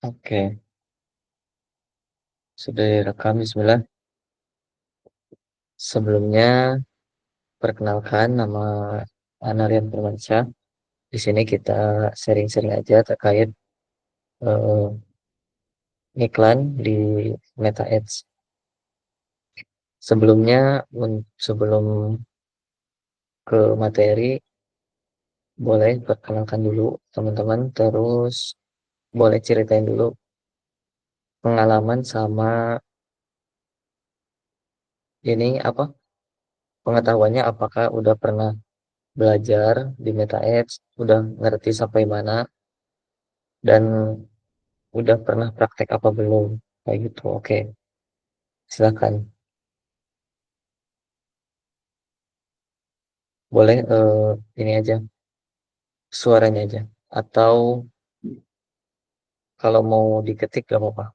Oke, sudah direkam, bismillah. Sebelumnya, perkenalkan nama Anarian Firmansyah. Di sini kita sharing-sharing aja terkait eh, iklan di Meta Ads. Sebelumnya, sebelum ke materi, boleh perkenalkan dulu teman-teman, terus boleh ceritain dulu pengalaman sama ini apa pengetahuannya, apakah udah pernah belajar di Meta Ads, udah ngerti sampai mana, dan udah pernah praktek apa belum, kayak gitu. Oke, silakan. Boleh ini aja, suaranya aja, atau kalau mau diketik gak apa-apa.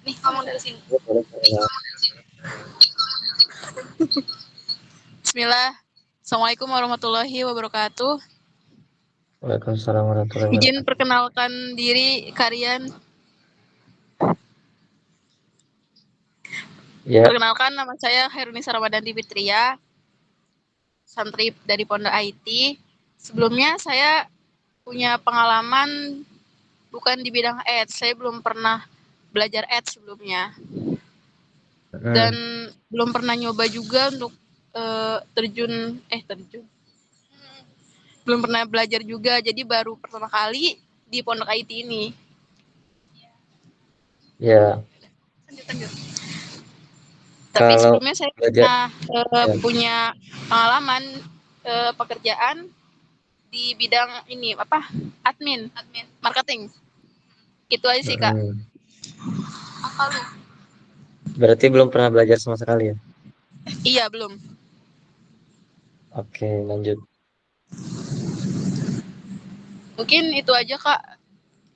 Nih ngomong dari sini. Boleh, boleh. Bismillah. Assalamualaikum warahmatullahi wabarakatuh. Waalaikumsalam warahmatullahi Izin wabarakatuh. perkenalkan diri kalian. Ya. Perkenalkan nama saya Herunisa Ramadanti Fitria, santri dari Pondok IT. Sebelumnya saya punya pengalaman bukan di bidang ads. Saya belum pernah belajar ads sebelumnya. Dan Hmm. belum pernah nyoba juga untuk terjun. Belum pernah belajar juga, jadi baru pertama kali di Pondok IT ini. Ya, Lanjut. Tapi kalau sebelumnya saya belajar, ya. punya pengalaman pekerjaan di bidang ini admin marketing, itu aja sih kak. Hmm. Apa lu? Berarti belum pernah belajar sama sekali ya. Iya belum. Oke, lanjut. Mungkin itu aja kak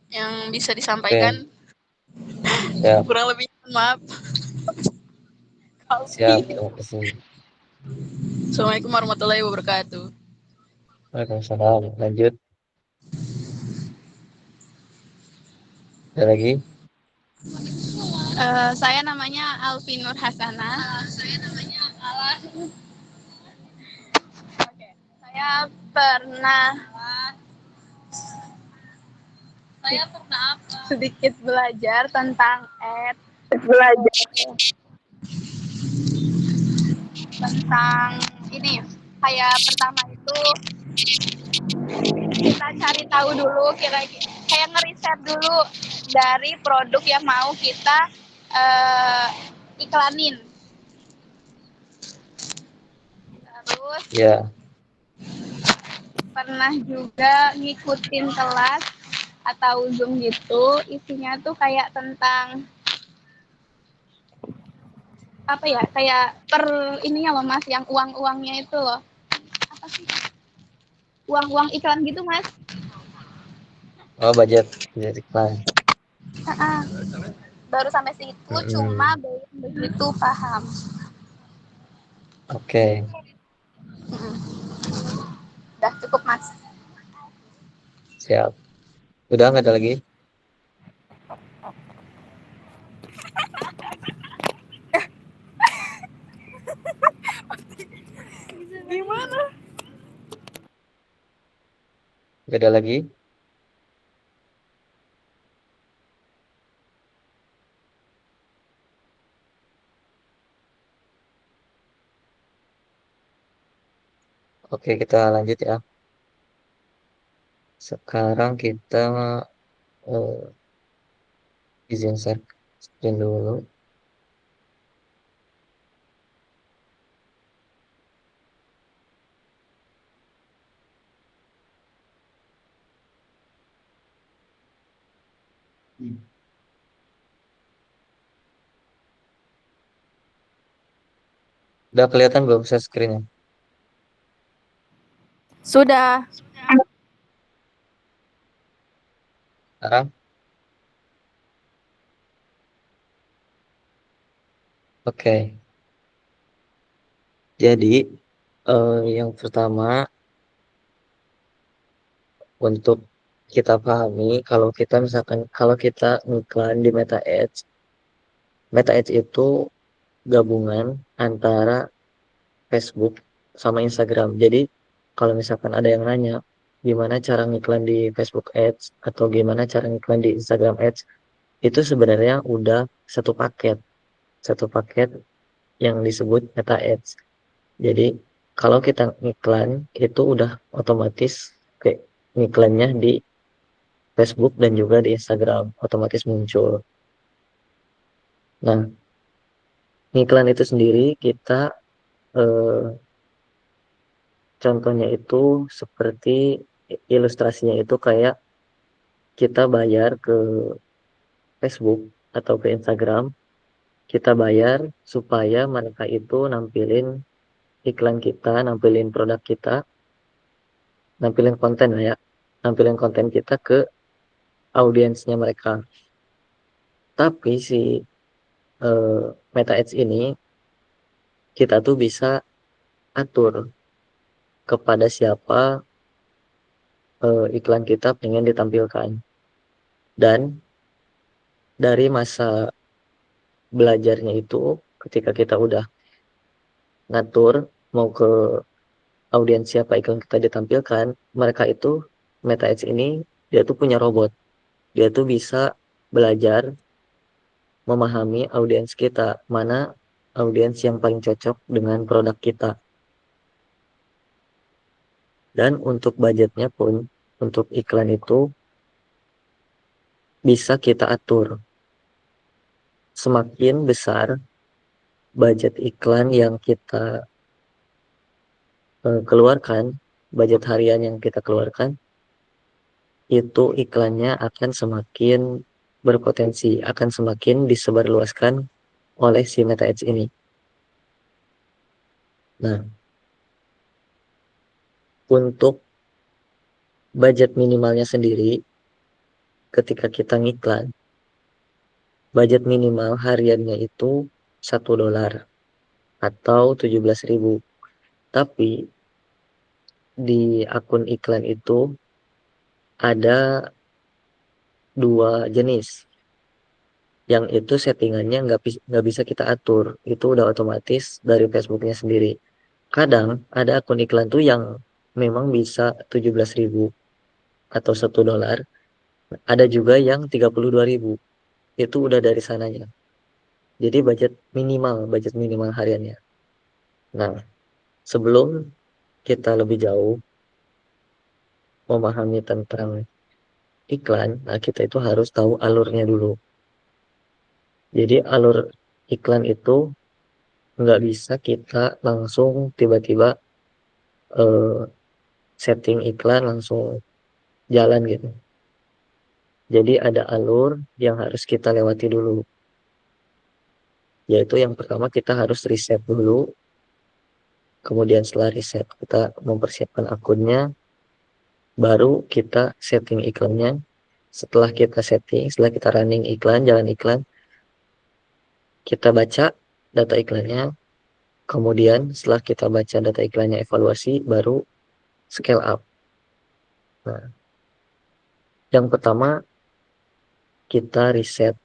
yang bisa Oke, disampaikan. siap, Kurang lebih maaf. siap. Terima kasih. Assalamualaikum warahmatullahi wabarakatuh. Waalaikumsalam. Lanjut. Ada lagi? Saya namanya Alvin Nur Hasana. Saya namanya Alan. Okay. Saya pernah sedikit belajar tentang ads, tentang ini. Kayak pertama itu kita cari tahu dulu, kira-kira kayak ngeriset dulu dari produk yang mau kita iklanin. Terus Ya, pernah juga ngikutin kelas atau Zoom gitu, isinya tuh kayak tentang apa ya, kayak per ininya loh mas, yang uang-uangnya itu loh, apa sih, uang-uang iklan gitu mas. oh budget iklan. Baru sampai situ, cuma Hmm. belum begitu paham. Oke, Udah cukup mas. siap. Udah nggak ada lagi? Gimana? Nggak ada lagi? Oke, kita lanjut ya. Sekarang kita eh, izin share screen dulu. Udah kelihatan belum share screen-nya? Sudah. Sekarang? Oke. Jadi, yang pertama untuk kita pahami kalau kita misalkan kalau kita ngiklan di Meta Ads, Meta Ads itu gabungan antara Facebook sama Instagram. Jadi kalau misalkan ada yang nanya gimana cara ngiklan di Facebook Ads atau gimana cara ngiklan di Instagram Ads, itu sebenarnya udah satu paket yang disebut Meta Ads. Jadi kalau kita ngiklan itu udah otomatis kayak ngiklannya di Facebook dan juga di Instagram otomatis muncul. Nah, ngiklan itu sendiri kita eh, contohnya itu seperti ilustrasinya itu kayak kita bayar ke Facebook atau ke Instagram, kita bayar supaya mereka itu nampilin iklan kita, nampilin produk kita, nampilin konten lah ya, nampilin konten kita ke audiensnya mereka. Tapi si Meta Ads ini kita tuh bisa atur kepada siapa iklan kita pengen ditampilkan. Dan dari masa belajarnya itu, ketika kita udah ngatur mau ke audiens siapa iklan kita ditampilkan, mereka itu Meta Ads ini dia tuh punya robot. Dia tuh bisa belajar memahami audiens kita, mana audiens yang paling cocok dengan produk kita. Dan untuk budgetnya pun, untuk iklan itu bisa kita atur. Semakin besar budget iklan yang kita keluarkan, budget harian yang kita keluarkan, itu iklannya akan semakin berpotensi, akan semakin disebarluaskan oleh si Meta Ads ini. Nah, untuk budget minimalnya sendiri, ketika kita ngiklan, budget minimal hariannya itu $1 atau 17.000. Tapi di akun iklan itu ada dua jenis. Yang itu settingannya nggak bisa kita atur. Itu udah otomatis dari Facebooknya sendiri. Kadang ada akun iklan tuh yang memang bisa 17.000 atau $1. Ada juga yang 32.000. Itu udah dari sananya. Jadi budget minimal hariannya. Nah, sebelum kita lebih jauh memahami tentang iklan, nah kita itu harus tahu alurnya dulu. Jadi alur iklan itu nggak bisa kita langsung tiba-tiba eh, setting iklan langsung jalan gitu. Jadi ada alur yang harus kita lewati dulu. Yaitu yang pertama kita harus riset dulu. Kemudian setelah riset kita mempersiapkan akunnya. Baru kita setting iklannya. Setelah kita running iklan, jalan iklan, kita baca data iklannya. Kemudian setelah kita baca data iklannya evaluasi, baru scale up. Nah, yang pertama kita riset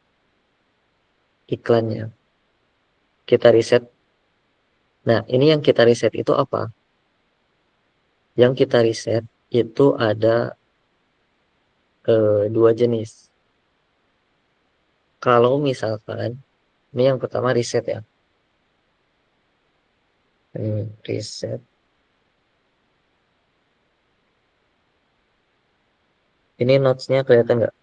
iklannya. Kita riset. Nah, ini yang kita riset itu apa? Yang kita riset itu ada dua jenis. Kalau misalkan, ini yang pertama riset ya. Riset. Ini notes-nya kelihatan nggak?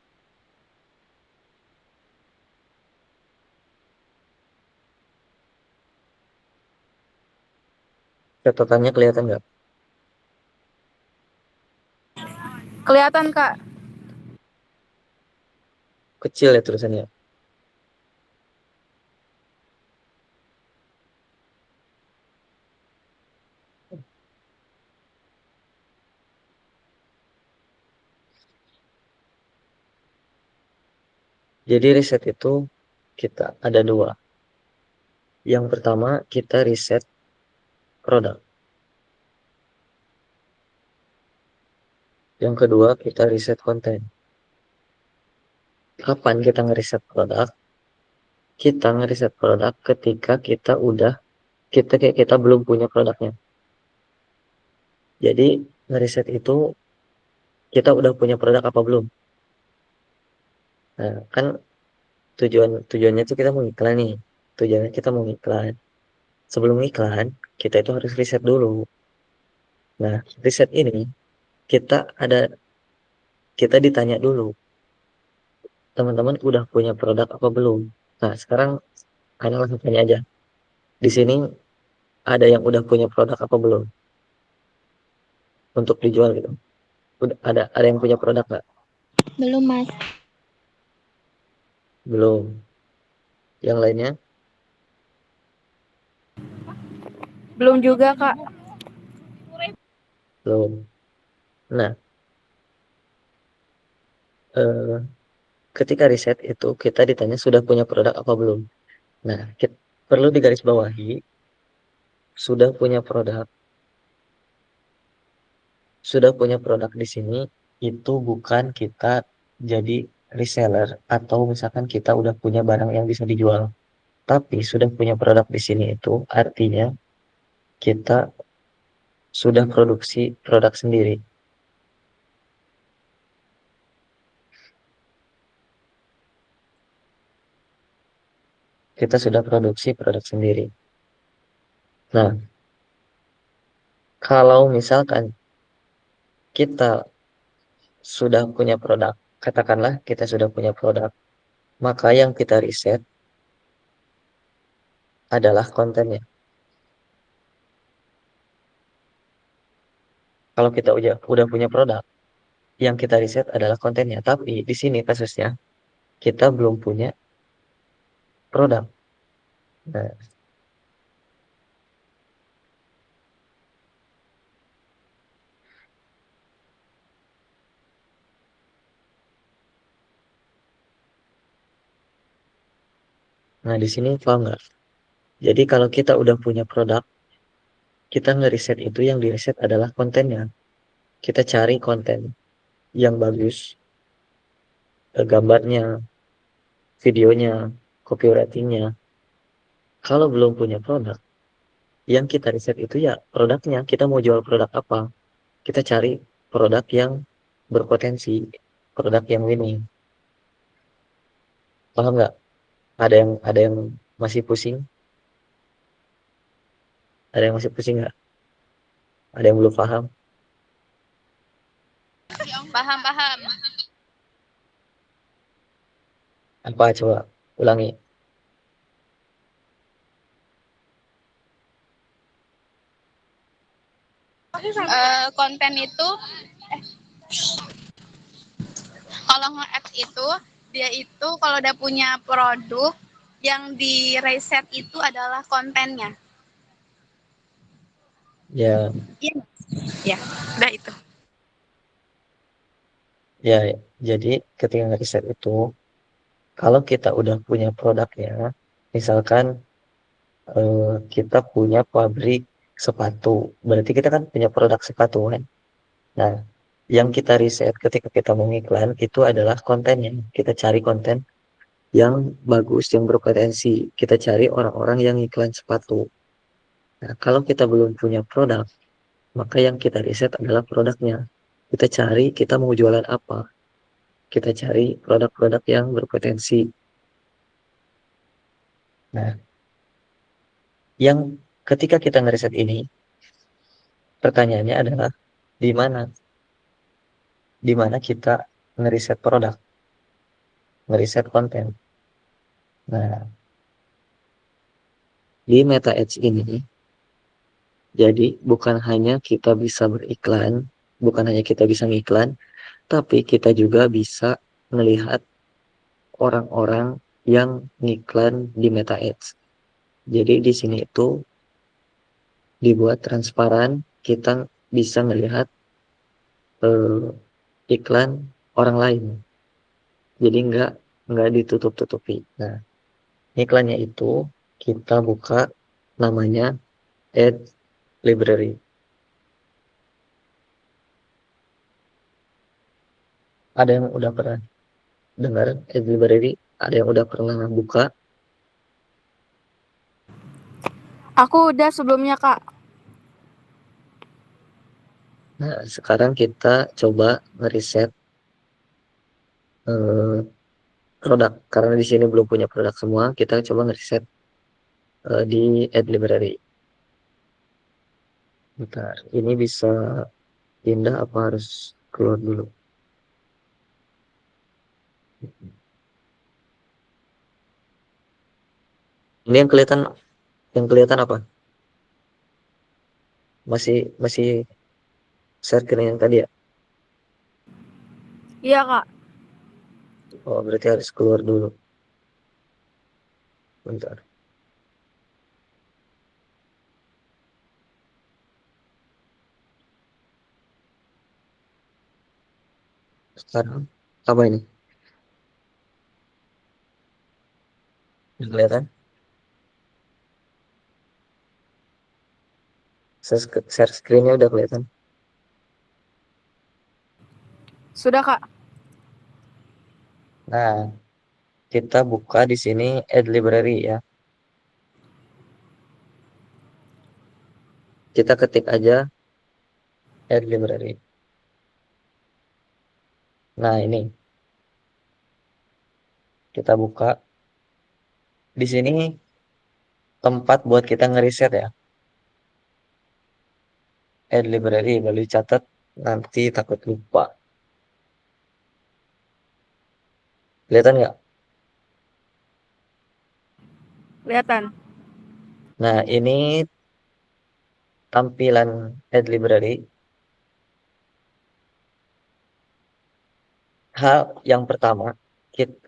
Catatannya kelihatan nggak? Kelihatan, Kak. Kecil ya tulisannya. Jadi riset itu kita ada dua. Yang pertama kita riset produk. Yang kedua kita riset konten. Kapan kita ngeriset produk? Kita ngeriset produk ketika kita belum punya produknya. Jadi ngeriset itu kita udah punya produk apa belum? Nah, kan tujuannya itu kita mau iklan nih. Tujuannya kita mau iklan. Sebelum iklan, kita itu harus riset dulu. Nah, riset ini kita ada kita ditanya dulu, teman-teman udah punya produk apa belum? Nah, sekarang kalian langsung tanya aja. Di sini ada yang udah punya produk apa belum untuk dijual gitu? Udah ada yang punya produk nggak? Belum, Mas. Belum. Yang lainnya Belum juga, Kak. belum. Nah, eh, ketika riset itu kita ditanya sudah punya produk apa belum. Nah, perlu digarisbawahi sudah punya produk, sudah punya produk di sini itu bukan kita jadi reseller atau misalkan kita udah punya barang yang bisa dijual. Tapi sudah punya produk di sini itu artinya kita sudah produksi produk sendiri. Kita sudah produksi produk sendiri. Nah, kalau misalkan kita sudah punya produk, katakanlah kita sudah punya produk, maka yang kita riset adalah kontennya. Kalau kita udah punya produk, yang kita riset adalah kontennya. Tapi di sini kasusnya kita belum punya produk. Nah, nah, di sini paham nggak? Jadi kalau kita udah punya produk, kita ngeriset itu yang diriset adalah kontennya. Kita cari konten yang bagus, gambarnya, videonya, copywritingnya. Kalau belum punya produk, yang kita riset itu ya produknya. Kita mau jual produk apa? Kita cari produk yang berpotensi, produk yang winning. Paham nggak? Ada yang masih pusing? Ada yang masih pusing nggak? Ada yang belum paham? Paham, paham. Apa coba ulangi? Konten itu, kalau nge-ads itu, dia itu kalau udah punya produk, yang di reset itu adalah kontennya. Ya, Iya, ya, udah itu. ya. Jadi ketika ngeriset itu, kalau kita udah punya produknya, misalkan kita punya pabrik sepatu, berarti kita kan punya produk sepatu kan. Nah, yang kita riset ketika kita mau iklan itu adalah kontennya. Kita cari konten yang bagus, yang berpotensi. Kita cari orang-orang yang iklan sepatu. Nah, kalau kita belum punya produk, maka yang kita riset adalah produknya. Kita cari kita mau jualan apa. Kita cari produk-produk yang berpotensi. Nah, yang ketika kita ngeriset ini, pertanyaannya adalah di mana? Di mana kita ngeriset produk, ngeriset konten. Nah, di Meta Ads ini, jadi bukan hanya kita bisa beriklan, bukan hanya kita bisa ngiklan, tapi kita juga bisa melihat orang-orang yang ngiklan di Meta Ads. Jadi di sini itu dibuat transparan, kita bisa melihat iklan orang lain. Jadi enggak nggak ditutup-tutupi. Nah, iklannya itu kita buka namanya Ad Library. Ada yang udah pernah dengar Ad Library? Ada yang udah pernah buka? Aku udah sebelumnya, Kak. Nah, sekarang kita coba ngeriset eh, produk. Karena di sini belum punya produk semua, kita coba ngeriset di Ad Library. Bentar, ini bisa pindah apa harus keluar dulu? Ini yang kelihatan apa? Masih masih share screen yang tadi ya? Iya, Kak. Oh, berarti harus keluar dulu. Bentar. Sekarang apa ini? Udah kelihatan? Share screen-nya udah kelihatan. Sudah, Kak. Nah, kita buka di sini Ad Library ya. Kita ketik aja Ad Library. Nah, ini kita buka. Di sini tempat buat kita ngeriset ya. Ad Library, lalu dicatat nanti takut lupa. Kelihatan nggak? Kelihatan. Nah, ini tampilan Ad Library. Hal yang pertama,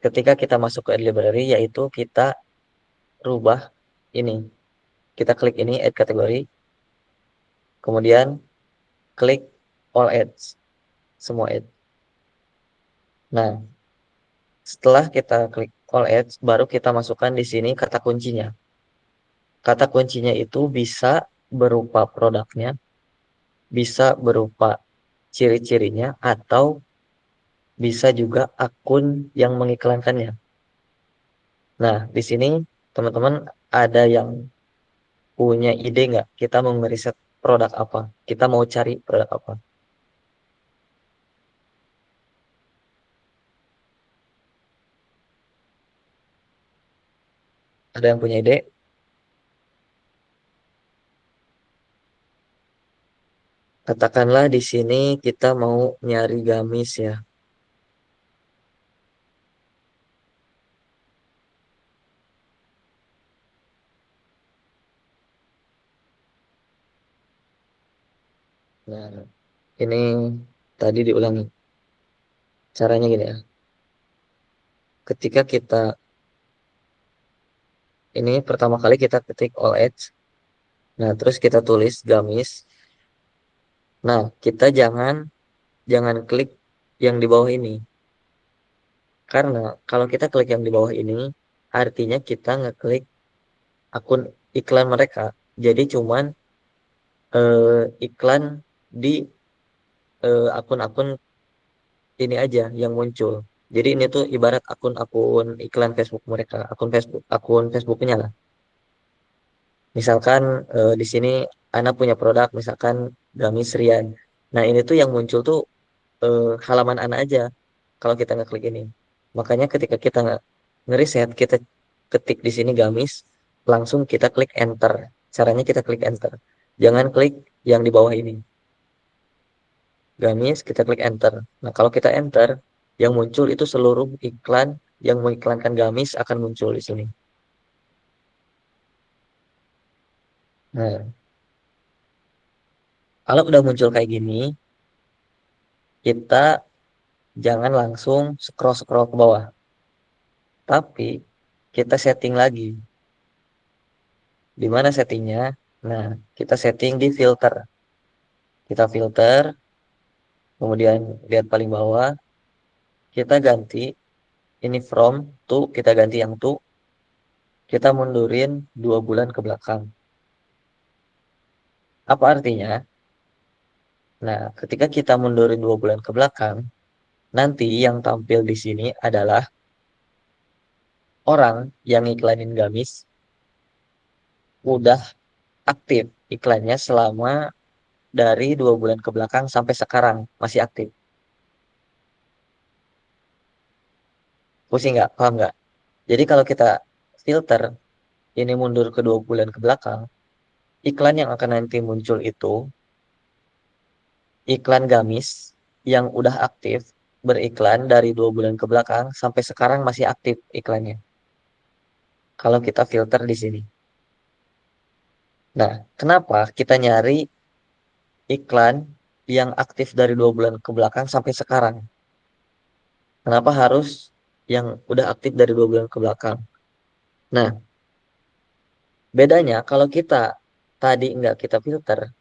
ketika kita masuk ke Ad Library, yaitu kita rubah ini. Kita klik ini, Add kategori, kemudian klik All Ads, semua ads. Nah, setelah kita klik All Ads, baru kita masukkan di sini kata kuncinya. Kata kuncinya itu bisa berupa produknya, bisa berupa ciri-cirinya, atau bisa juga akun yang mengiklankannya. Nah, di sini teman-teman ada yang punya ide nggak? Kita mau ngeriset produk apa? Kita mau cari produk apa? Ada yang punya ide? Katakanlah di sini kita mau nyari gamis ya. Nah, ini tadi diulangi. Caranya gini ya. Ketika kita ini pertama kali kita ketik all ads. Nah, terus kita tulis gamis. Nah, kita jangan jangan klik yang di bawah ini. Karena kalau kita klik yang di bawah ini, artinya kita ngeklik akun iklan mereka. Jadi cuman iklan di akun-akun ini aja yang muncul. Jadi ini tuh ibarat akun-akun iklan Facebook mereka, akun Facebooknya lah. Misalkan di sini Ana punya produk, misalkan gamis Rian. Nah ini tuh yang muncul tuh halaman Ana aja kalau kita ngeklik ini. Makanya ketika kita ngeriset, kita ketik di sini gamis, langsung kita klik enter. Caranya kita klik enter. Jangan klik yang di bawah ini. Gamis, kita klik enter. Nah, kalau kita enter, yang muncul itu seluruh iklan yang mengiklankan gamis akan muncul di sini. Nah, kalau udah muncul kayak gini, kita jangan langsung scroll-scroll ke bawah. Tapi, kita setting lagi. Di mana settingnya? Nah, kita setting di filter. Kita filter, kemudian lihat paling bawah, kita ganti. Ini from to, kita ganti yang to, kita mundurin 2 bulan ke belakang. Apa artinya? Nah, ketika kita mundurin 2 bulan ke belakang, nanti yang tampil di sini adalah orang yang iklanin gamis udah aktif iklannya selama dari 2 bulan ke belakang sampai sekarang masih aktif. Pusing nggak? Paham nggak? Jadi kalau kita filter ini mundur ke 2 bulan ke belakang, iklan yang akan nanti muncul itu iklan gamis yang udah aktif beriklan dari 2 bulan ke belakang sampai sekarang masih aktif iklannya. Kalau kita filter di sini. Nah, kenapa kita nyari iklan yang aktif dari 2 bulan ke belakang sampai sekarang? Kenapa harus yang udah aktif dari 2 bulan ke belakang? Nah, bedanya kalau kita tadi nggak kita filter,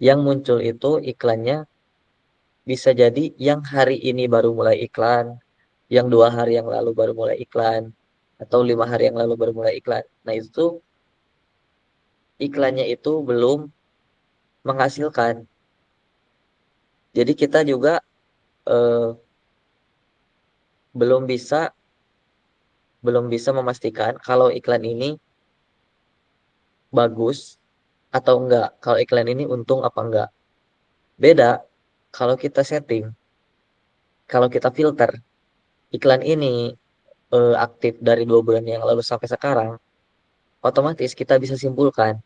yang muncul itu iklannya bisa jadi yang hari ini baru mulai iklan, yang 2 hari yang lalu baru mulai iklan, atau 5 hari yang lalu baru mulai iklan. Nah itu tuh iklannya itu belum menghasilkan. Jadi kita juga eh, belum bisa belum bisa memastikan kalau iklan ini bagus atau enggak. Kalau iklan ini untung apa enggak. Beda kalau kita setting, kalau kita filter iklan ini aktif dari 2 bulan yang lalu sampai sekarang, otomatis kita bisa simpulkan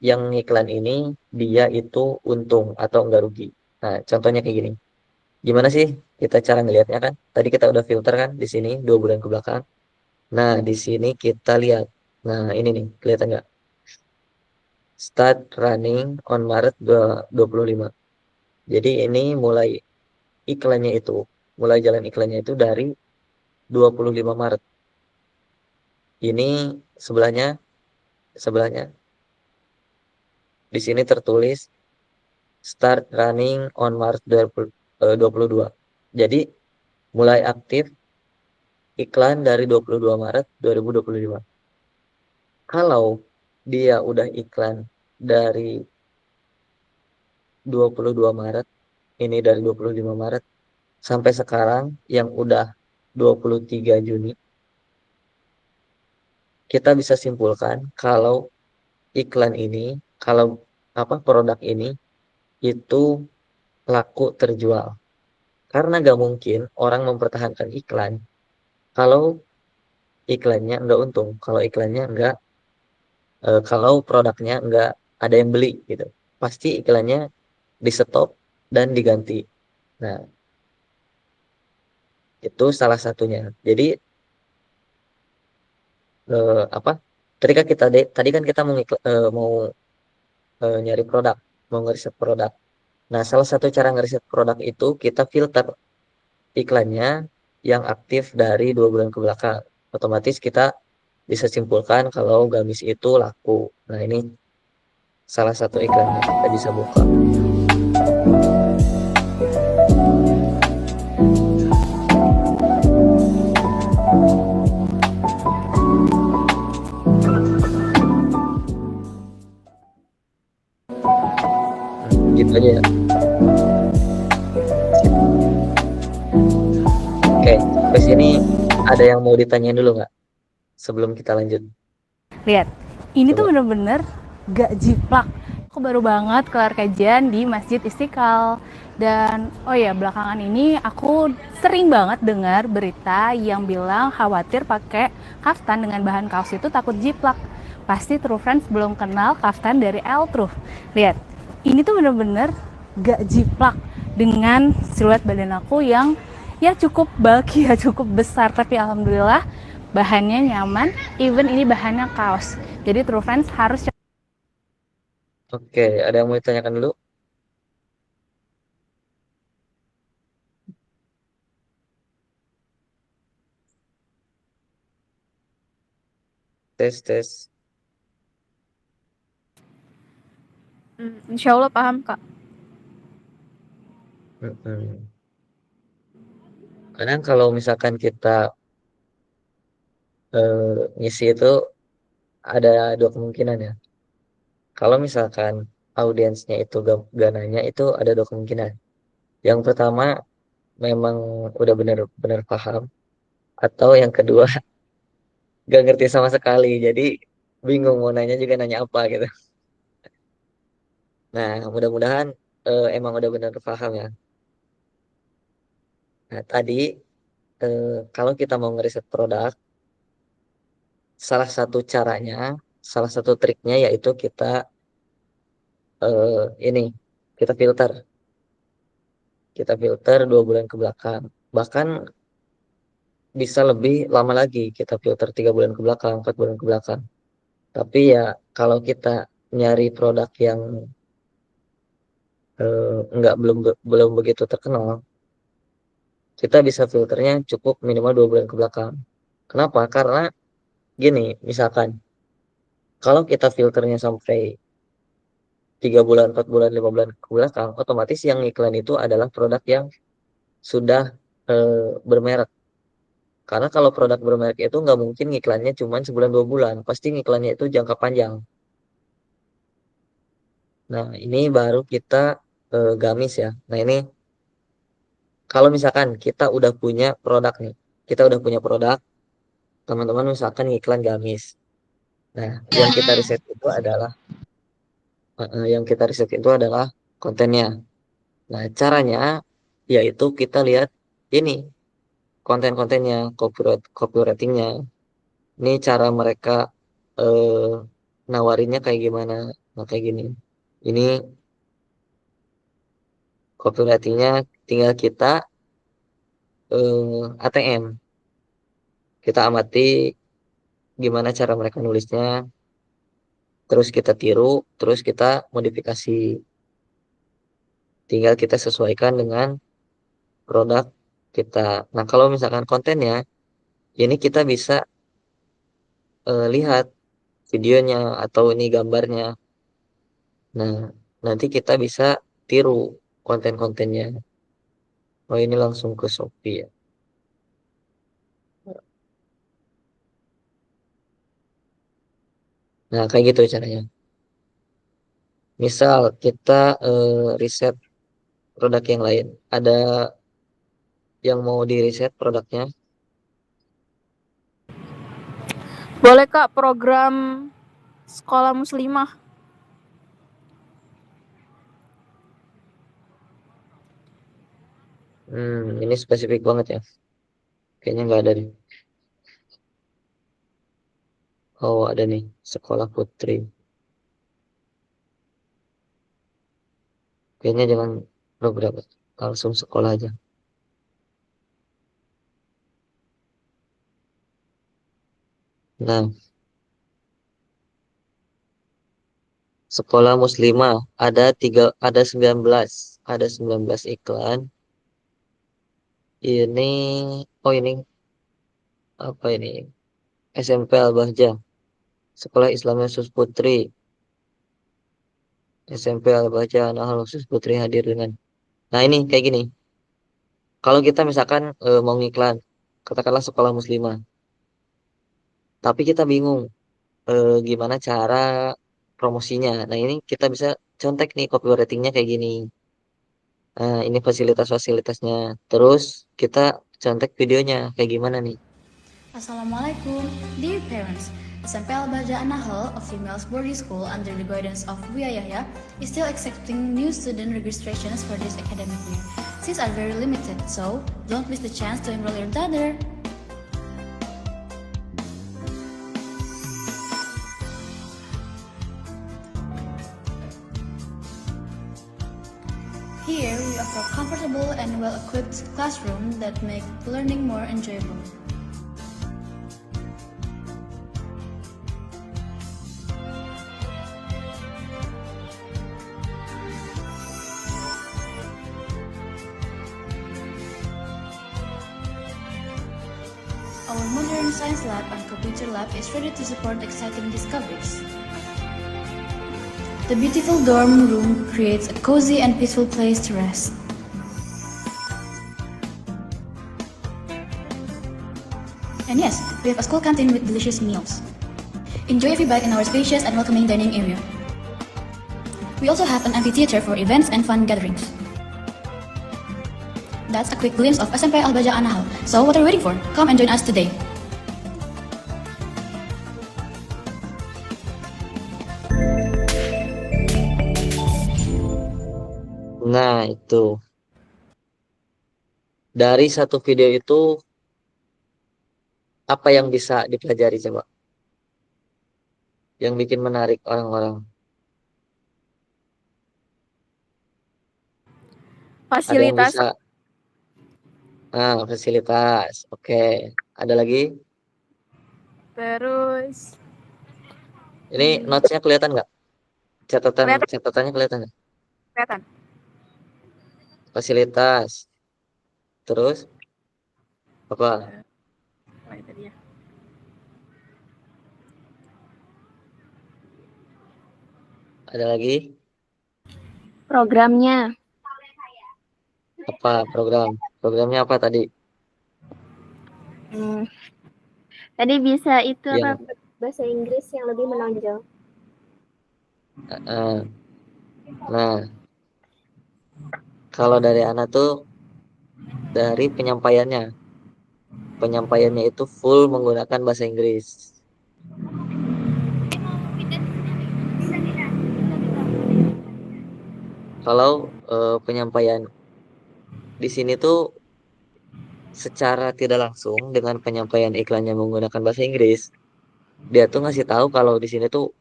yang iklan ini dia itu untung atau enggak rugi. Nah, contohnya kayak gini. Gimana sih kita cara ngelihatnya kan? Tadi kita udah filter kan di sini 2 bulan ke belakang. Nah, di sini kita lihat. Nah, ini nih, kelihatan nggak? Start running on Maret 25. Jadi ini iklannya itu, mulai jalan iklannya itu dari 25 Maret. Ini sebelahnya, sebelahnya di sini tertulis start running on Maret 22. Jadi mulai aktif iklan dari 22 Maret 2025. Kalau dia udah iklan dari 22 Maret, ini dari 25 Maret sampai sekarang yang udah 23 Juni, kita bisa simpulkan kalau iklan ini, kalau produk ini itu laku terjual. Karena gak mungkin orang mempertahankan iklan kalau iklannya nggak untung, kalau produknya nggak ada yang beli gitu. Pasti iklannya di stop dan diganti. Nah, itu salah satunya. Jadi apa? Tadi kan kita mau nyari produk, mau ngeriset produk. Nah, salah satu cara ngeriset produk itu kita filter iklannya yang aktif dari 2 bulan ke belakang. Otomatis kita bisa simpulkan kalau gamis itu laku. Nah, ini salah satu iklannya kita bisa buka. Gitu aja ya. Sip. Oke, sampai sini ada yang mau ditanyain dulu nggak sebelum kita lanjut? Lihat, ini tuh Coba. bener-bener gak jiplak. Aku baru banget kelar kajian di Masjid Istiqlal. Dan oh ya, belakangan ini aku sering banget dengar berita yang bilang khawatir pakai kaftan dengan bahan kaos itu takut jiplak. Pasti True Friends belum kenal kaftan dari L True. Lihat, ini tuh bener-bener gak jiplak dengan siluet badan aku yang ya cukup bulky ya, cukup besar, tapi alhamdulillah bahannya nyaman, even ini bahannya kaos. Jadi True Friends harus Oke, ada yang mau ditanyakan dulu? Tes, tes. Insya Allah paham, Kak. Mm-mm. Kadang kalau misalkan kita ngisi itu ada dua kemungkinan ya. Kalau misalkan audiensnya itu gak nanya itu ada dua kemungkinan. Yang pertama memang udah bener-bener paham, atau yang kedua gak ngerti sama sekali. Jadi bingung mau nanya juga nanya apa gitu. Nah, mudah-mudahan emang udah bener paham ya. Nah, tadi kalau kita mau ngeriset produk, salah satu caranya, salah satu triknya yaitu kita ini kita filter, kita filter 2 bulan ke belakang. Bahkan bisa lebih lama lagi kita filter 3 bulan ke belakang, 4 bulan ke belakang. Tapi ya kalau kita nyari produk yang nggak belum begitu terkenal, kita bisa filternya cukup minimal 2 bulan ke belakang. Kenapa? Karena gini, misalkan kalau kita filternya sampai 3 bulan, 4 bulan, 5 bulan ke belakang, otomatis yang iklan itu adalah produk yang sudah bermerek. Karena kalau produk bermerek itu nggak mungkin iklannya cuma sebulan 2 bulan, pasti iklannya itu jangka panjang. Nah, ini baru kita gamis ya. Nah, ini kalau misalkan kita udah punya produk nih, kita udah punya produk, teman-teman misalkan iklan gamis. Nah, Ya, yang kita riset itu adalah kontennya. Nah, caranya yaitu kita lihat ini konten-kontennya, copywritingnya. Ini cara mereka eh, nawarinnya kayak gimana. Nah, kayak gini. Ini copywritingnya tinggal kita ATM. Kita amati gimana cara mereka nulisnya, terus kita tiru, terus kita modifikasi. Tinggal kita sesuaikan dengan produk kita. Nah, kalau misalkan kontennya, ini kita bisa lihat videonya atau ini gambarnya. Nah, nanti kita bisa tiru konten-kontennya. Oh, ini langsung ke Shopee ya. Nah, kayak gitu caranya. Misal kita riset produk yang lain. Ada yang mau di riset produknya? Boleh Kak, program sekolah muslimah. Ini spesifik banget ya. Kayaknya nggak ada nih. Oh, ada nih. Sekolah Putri. Kayaknya jangan program. Langsung sekolah aja. Nah, sekolah muslimah ada 19. Ada 19 iklan. Ini ini apa ini? SMP Al-Bahjah. Sekolah Islam Yesus Putri. SMP Al-Bahjah Nahal Yesus Putri hadir dengan. Nah, ini kayak gini. Kalau kita misalkan mau ngiklan, katakanlah sekolah muslimah, tapi kita bingung gimana cara promosinya. Nah, ini kita bisa contek nih copywritingnya kayak gini. Nah, ini fasilitas-fasilitasnya. Terus kita contek videonya kayak gimana nih. Assalamualaikum, dear parents. SMP Al-Bahjah An-Nahl, a female boarding school under the guidance of Buya Yahya, is still accepting new student registrations for this academic year. Seats are very limited, so don't miss the chance to enroll your daughter. Here, we offer comfortable and well-equipped classrooms that make learning more enjoyable. Our modern science lab and computer lab is ready to support exciting discoveries. The beautiful dorm room creates a cozy and peaceful place to rest. And yes, we have a school canteen with delicious meals. Enjoy every bite in our spacious and welcoming dining area. We also have an amphitheater for events and fun gatherings. That's a quick glimpse of SMP Al-Baja Anahal. So what are you waiting for? Come and join us today. Nah, itu. Dari satu video itu, apa yang bisa dipelajari coba? Yang bikin menarik orang-orang. Ada yang Fasilitas bisa, fasilitas. Oke. Ada lagi? terus Ini notes-nya kelihatan nggak? Kelihatan. Catatannya kelihatan nggak? kelihatan. Fasilitas. Terus apa? Oh, itu dia. Ada lagi? Programnya. Apa program? Programnya apa tadi? Tadi bisa itu Yang apa bahasa Inggris yang lebih menonjol. Nah, kalau dari Ana tuh dari penyampaiannya. Penyampaiannya itu full menggunakan bahasa Inggris. Kalau penyampaian di sini tuh secara tidak langsung dengan penyampaian iklannya menggunakan bahasa Inggris, dia tuh ngasih tahu kalau di sini tuh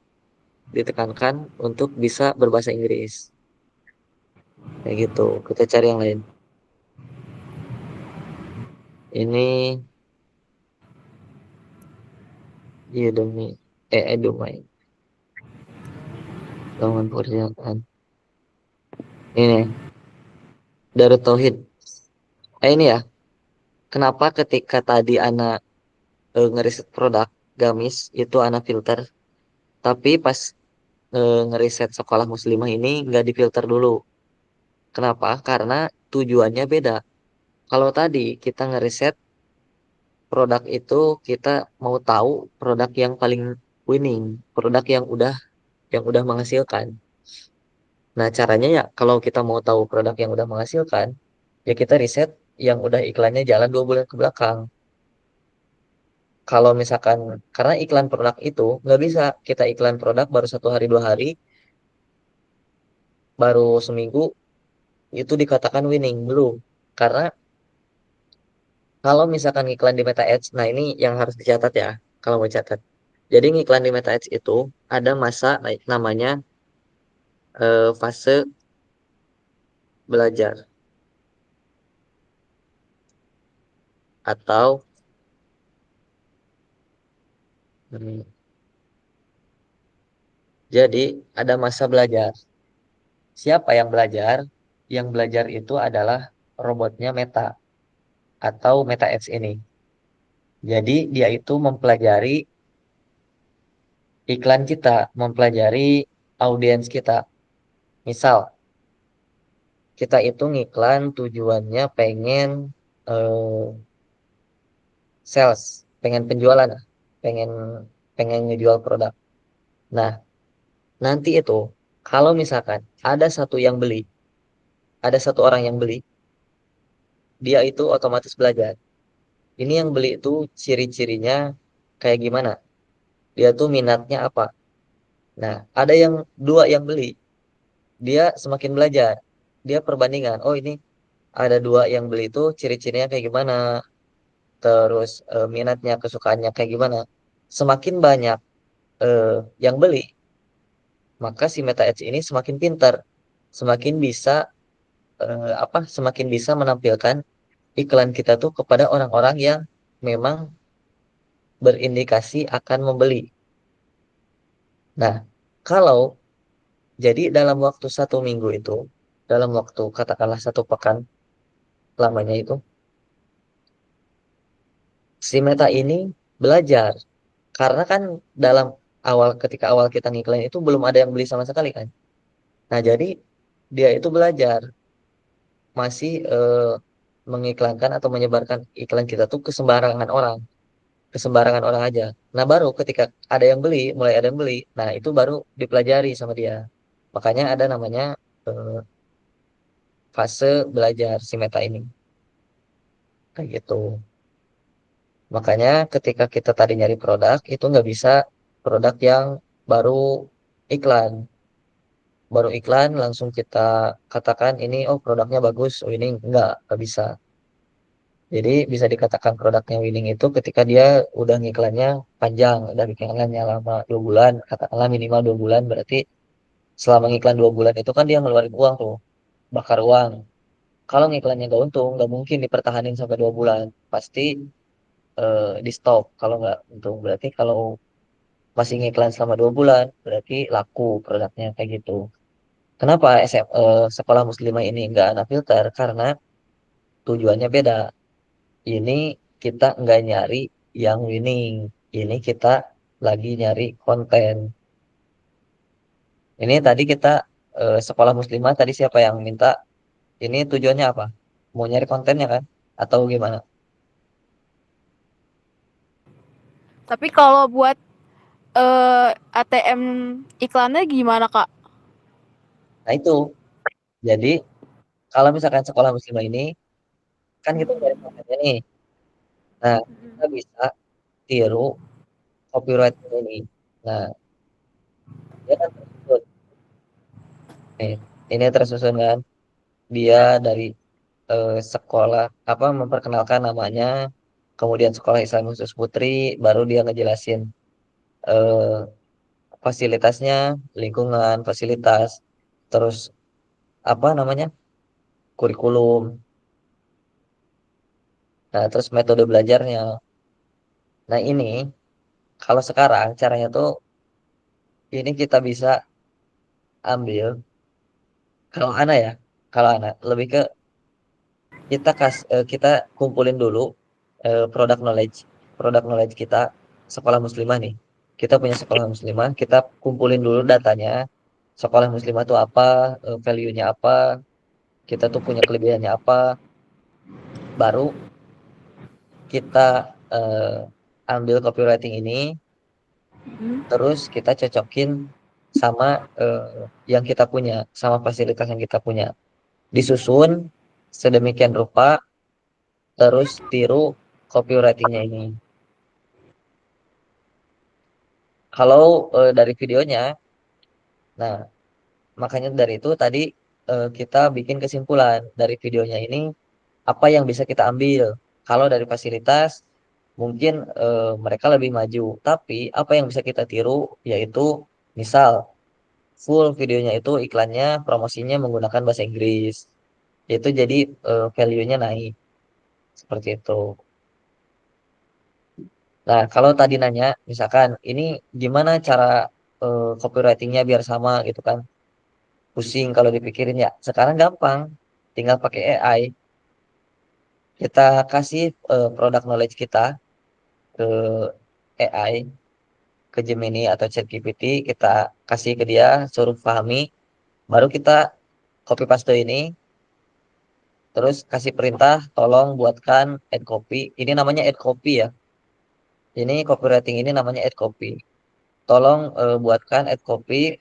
ditekankan untuk bisa berbahasa Inggris. Kayak gitu. Kita cari yang lain. Ini Udemy, Edumai. Lawan pekerjaan. Ini dari Tauhid. Ini ya. Kenapa ketika tadi Ana ngeriset produk gamis itu Ana filter, tapi pas ngeriset sekolah muslimah ini nggak difilter dulu. Kenapa? Karena tujuannya beda. Kalau tadi kita ngeriset produk itu kita mau tahu produk yang paling winning, produk yang udah menghasilkan. Nah, caranya ya kalau kita mau tahu produk yang udah menghasilkan, ya kita riset yang udah iklannya jalan 2 bulan ke belakang. Kalau misalkan karena iklan produk itu nggak bisa kita iklan produk baru 1 hari 2 hari, baru seminggu itu dikatakan winning belum. Karena kalau misalkan iklan di Meta Ads, nah ini yang harus dicatat ya kalau mau catat. Jadi ngiklan di Meta Ads itu ada masa namanya fase belajar atau jadi ada masa belajar. Siapa yang belajar? Yang belajar itu adalah robotnya Meta atau Meta Ads ini. Jadi dia itu mempelajari iklan kita, mempelajari audiens kita. Misal, kita itu ngiklan tujuannya pengen sales, pengen penjualan, pengen pengen ngejual produk. Nah, nanti itu kalau misalkan ada satu yang beli, ada satu orang yang beli, dia itu otomatis belajar. Ini yang beli itu ciri-cirinya kayak gimana? Dia tuh minatnya apa? Nah, ada yang dua yang beli, dia semakin belajar. Dia perbandingan. Oh, ini ada dua yang beli itu ciri-cirinya kayak gimana? Terus minatnya, kesukaannya kayak gimana? Semakin banyak yang beli, maka si Meta Ads ini semakin pintar, semakin bisa semakin bisa menampilkan iklan kita tuh kepada orang-orang yang memang berindikasi akan membeli. Nah, kalau jadi dalam waktu 1 minggu itu, dalam waktu katakanlah 1 pekan lamanya itu, si Meta ini belajar. Karena kan dalam ketika awal kita ngiklan itu belum ada yang beli sama sekali kan. Nah, jadi dia itu belajar masih mengiklankan atau menyebarkan iklan kita tuh ke sembarangan orang. ke sembarangan orang aja. Nah, baru ketika ada yang beli, mulai ada yang beli, nah itu baru dipelajari sama dia. Makanya ada namanya eh, fase belajar si Meta ini. Kayak gitu. Makanya ketika kita tadi nyari produk, itu nggak bisa produk yang baru iklan. Baru iklan langsung kita katakan ini, oh produknya bagus, winning. Nggak bisa. Jadi bisa dikatakan produknya winning itu ketika dia udah ngiklannya panjang, udah ngiklannya lama 2 bulan, katakanlah minimal 2 bulan, berarti selama ngiklan 2 bulan itu kan dia ngeluarin uang tuh, bakar uang. Kalau ngiklannya nggak untung, nggak mungkin dipertahanin sampai 2 bulan, pasti di stop. Kalau nggak untung, berarti kalau masih ngiklan selama 2 bulan, berarti laku produknya kayak gitu. Kenapa sekolah muslimah ini nggak ada filter? Karena tujuannya beda. Ini kita nggak nyari yang winning. Ini kita lagi nyari konten. Ini tadi kita sekolah muslimah tadi siapa yang minta? Ini tujuannya apa? Mau nyari kontennya kan? Atau gimana? Tapi kalau buat ATM iklannya gimana, Kak? Nah itu. Jadi kalau misalkan sekolah muslimah ini kan kita nyari kontennya nih. Nah kita bisa tiru copyright ini. Nah dia kan tersusun. Nih, ini tersusun kan? Dia dari sekolah apa memperkenalkan namanya, kemudian sekolah Islam khusus putri, baru dia ngejelasin eh, fasilitasnya, lingkungan, fasilitas, terus apa namanya kurikulum, nah terus metode belajarnya. Nah ini kalau sekarang caranya tuh ini kita bisa ambil kalau anak ya, kalau anak lebih ke kita kumpulin dulu produk knowledge kita sekolah muslimah nih. Kita punya sekolah muslimah, kita kumpulin dulu datanya. Sekolah muslimah itu apa, value-nya apa, kita tuh punya kelebihannya apa, baru kita eh, ambil copywriting ini, terus kita cocokin sama yang kita punya, sama fasilitas yang kita punya. Disusun sedemikian rupa, terus tiru copywritingnya ini. Kalau dari videonya, nah makanya dari itu tadi kita bikin kesimpulan dari videonya ini apa yang bisa kita ambil. Kalau dari fasilitas mungkin mereka lebih maju, tapi apa yang bisa kita tiru yaitu misal full videonya itu iklannya promosinya menggunakan bahasa Inggris. Itu jadi value-nya naik seperti itu. Nah, kalau tadi nanya misalkan ini gimana cara copywritingnya biar sama gitu kan. Pusing kalau dipikirin ya. Sekarang gampang. Tinggal pakai AI. Kita kasih produk knowledge kita ke AI, ke Gemini atau ChatGPT, kita kasih ke dia, suruh pahami, baru kita copy paste ini, terus kasih perintah, tolong buatkan ad copy. Ini namanya ad copy ya. Ini copywriting ini namanya ad copy. Tolong buatkan ad copy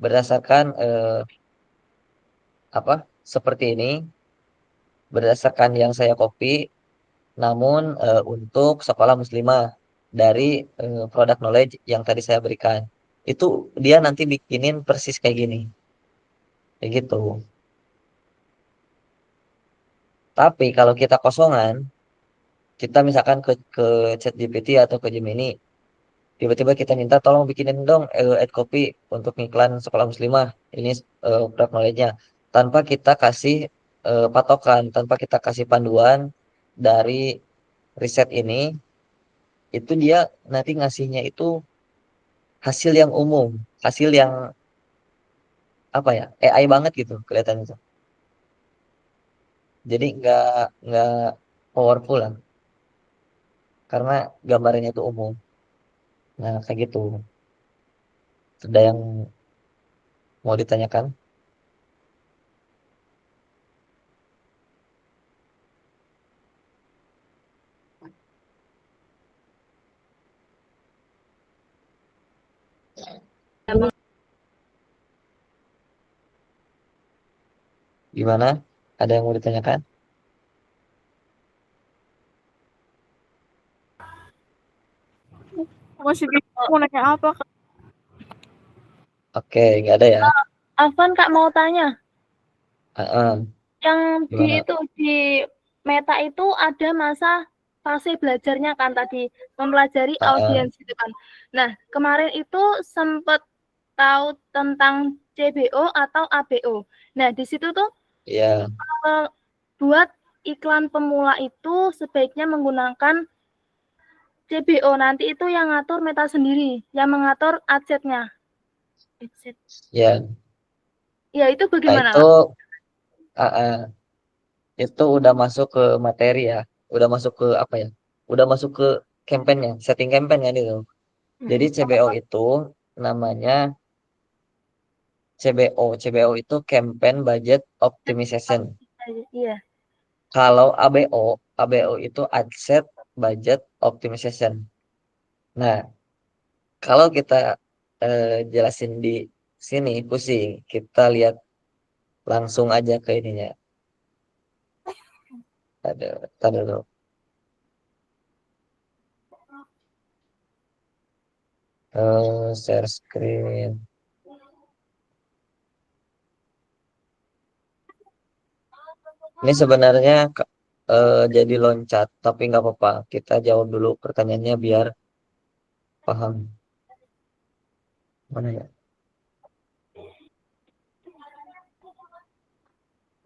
berdasarkan apa? Seperti ini, berdasarkan yang saya copy. Namun untuk sekolah muslimah dari produk knowledge yang tadi saya berikan, itu dia nanti bikinin persis kayak gini, kayak gitu. Tapi kalau kita kosongan, kita misalkan ke ChatGPT atau ke Gemini, tiba-tiba kita minta tolong bikinin dong ad copy untuk iklan sekolah muslimah. Ini produk knowledge-nya. Tanpa kita kasih patokan, tanpa kita kasih panduan dari riset ini, itu dia nanti ngasihnya itu hasil yang umum, hasil yang apa ya, AI banget gitu kelihatannya tuh. Jadi nggak powerful lah, karena gambarnya itu umum. Nah kayak gitu. Ada yang mau ditanyakan? Gimana? Ada yang mau ditanyakan? Masih bingung mau nanya apa, Kak? Oke, nggak ada ya? Afwan Kak mau tanya, Heeh, yang gimana? di Meta itu ada masa fase belajarnya kan tadi mempelajari Heeh, audiens gitu kan. Nah, kemarin itu sempat tahu tentang CBO atau ABO. Nah, di situ tuh iya, buat iklan pemula itu sebaiknya menggunakan CBO. Nanti itu yang ngatur Meta sendiri, yang mengatur adsetnya. ya. Ya, itu Nah bagaimana, itu, Kak? itu udah masuk ke materi ya, udah masuk ke apa ya? Udah masuk ke campaign-nya, setting campaign kan itu. Jadi CBO itu namanya CBO. CBO itu Campaign Budget Optimization. Iya. Kalau ABO, ABO itu Asset Budget Optimization. Nah, kalau kita jelasin di sini pusing, kita lihat langsung aja ke ininya. Ada dulu. Share screen. Ini sebenarnya jadi loncat, tapi nggak apa-apa. Kita jawab dulu pertanyaannya biar paham. Mana ya?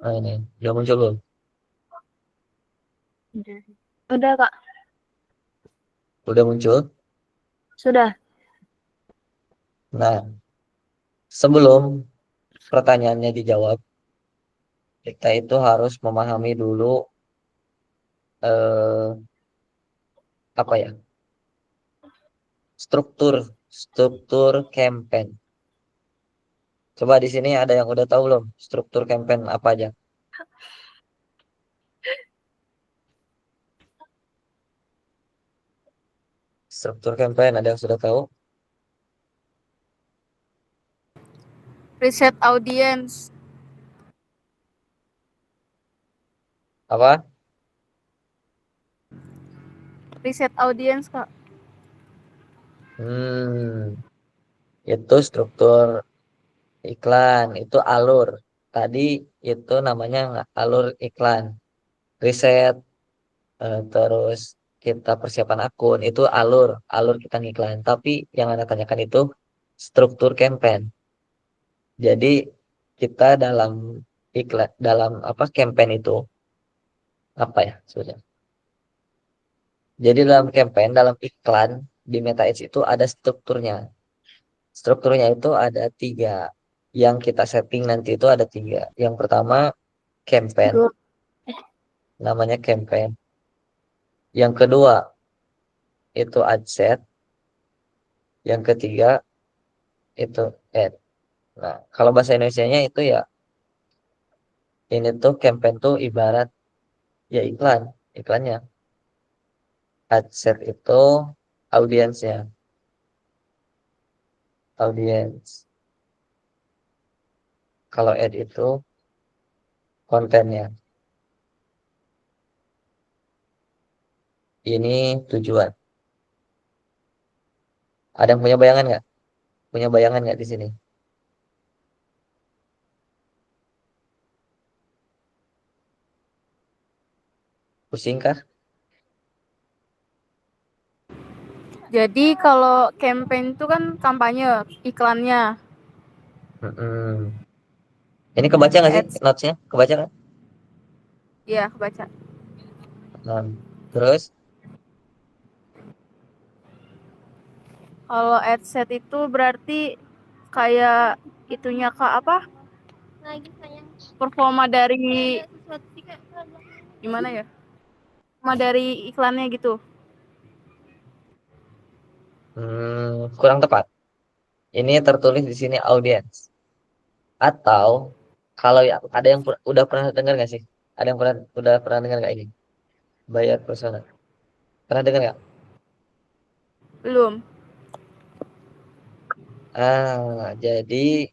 Ah, ini udah muncul belum? Udah, Kak. Udah muncul. Sudah. Nah, sebelum pertanyaannya dijawab, kita itu harus memahami dulu eh, apa ya? Struktur struktur campaign. Coba di sini ada yang udah tahu belum? Struktur campaign apa aja? Struktur campaign ada yang sudah tahu? Riset audiens. Apa? Riset audiens, Kak. Hmm, itu struktur iklan, itu alur. Tadi itu namanya alur iklan. Riset, terus kita persiapan akun, itu alur kita ngiklan. Tapi yang Anda tanyakan itu struktur campaign. Jadi kita dalam iklan, dalam apa campaign itu apa ya sebenarnya? Jadi dalam campaign, dalam iklan di Meta Ads itu ada strukturnya. Strukturnya itu ada tiga. Yang kita setting nanti itu ada tiga. Yang pertama campaign, namanya campaign. Yang kedua itu ad set. Yang ketiga itu ad. Nah, kalau bahasa Indonesianya itu ya ini tuh campaign tuh ibarat ya iklan, iklannya. Ad set itu audiensnya, audiens. Kalau ad itu kontennya. Ini tujuan. Ada yang punya bayangan nggak? Punya bayangan nggak di sini? Pusing kah? Jadi kalau campaign itu kan kampanye, iklannya. Mm-mm. Ini kebaca nggak sih Ads, notes-nya? Kebaca kan? ya kebaca. Nah, terus Kalau adset itu berarti kayak itunya Kak apa? Performa dari gimana ya? Performa dari iklannya gitu. kurang tepat. Ini tertulis di sini audience. Atau kalau ya, ada yang udah pernah dengar nggak sih? Ada yang udah pernah dengar nggak ini? Bayar persona. Pernah dengar nggak? Belum. Jadi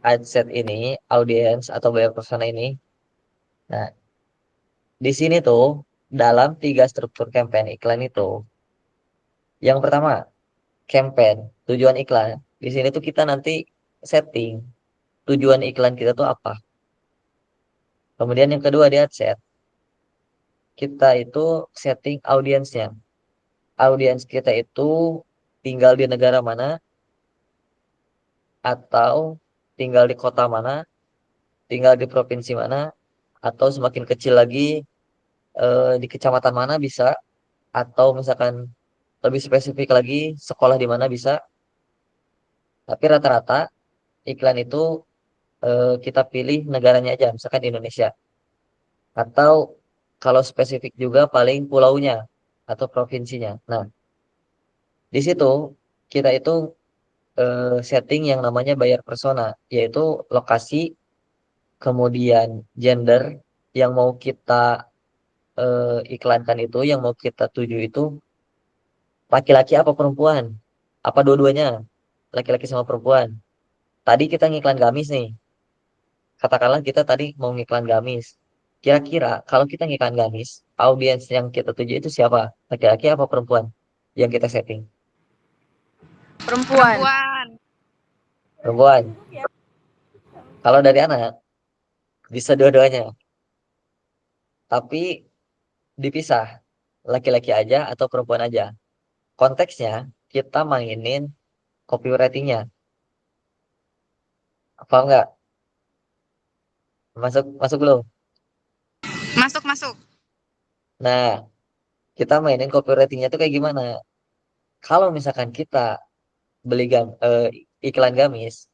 adset ini, audiens atau buyer persona ini. Nah, di sini tuh dalam 3 struktur campaign iklan itu, yang pertama campaign, tujuan iklan. Di sini tuh kita nanti setting tujuan iklan kita tuh apa. Kemudian yang kedua di adset, kita itu setting audiensnya. Audiens kita itu tinggal di negara mana atau tinggal di kota mana, tinggal di provinsi mana, atau semakin kecil lagi di kecamatan mana bisa, atau misalkan lebih spesifik lagi sekolah di mana bisa. Tapi rata-rata iklan itu kita pilih negaranya aja, misalkan Indonesia. Atau kalau spesifik juga paling pulaunya atau provinsinya. Nah, di situ kita itu setting yang namanya buyer persona, yaitu lokasi, kemudian gender yang mau kita iklankan itu, yang mau kita tuju itu laki-laki apa perempuan, apa dua-duanya, laki-laki sama perempuan. Tadi kita ngiklan gamis nih, katakanlah kita tadi mau ngiklan gamis. Kira-kira kalau kita ngiklan gamis, audiens yang kita tuju itu siapa? Laki-laki apa perempuan yang kita setting? Perempuan. Perempuan. Perempuan. Kalau dari anak, bisa dua-duanya. Tapi dipisah, laki-laki aja atau perempuan aja. Konteksnya, kita mainin copywritingnya. Apa enggak? Masuk, masuk belum? Masuk, masuk. Nah, kita mainin copywritingnya tuh kayak gimana? Kalau misalkan kita beli iklan gamis,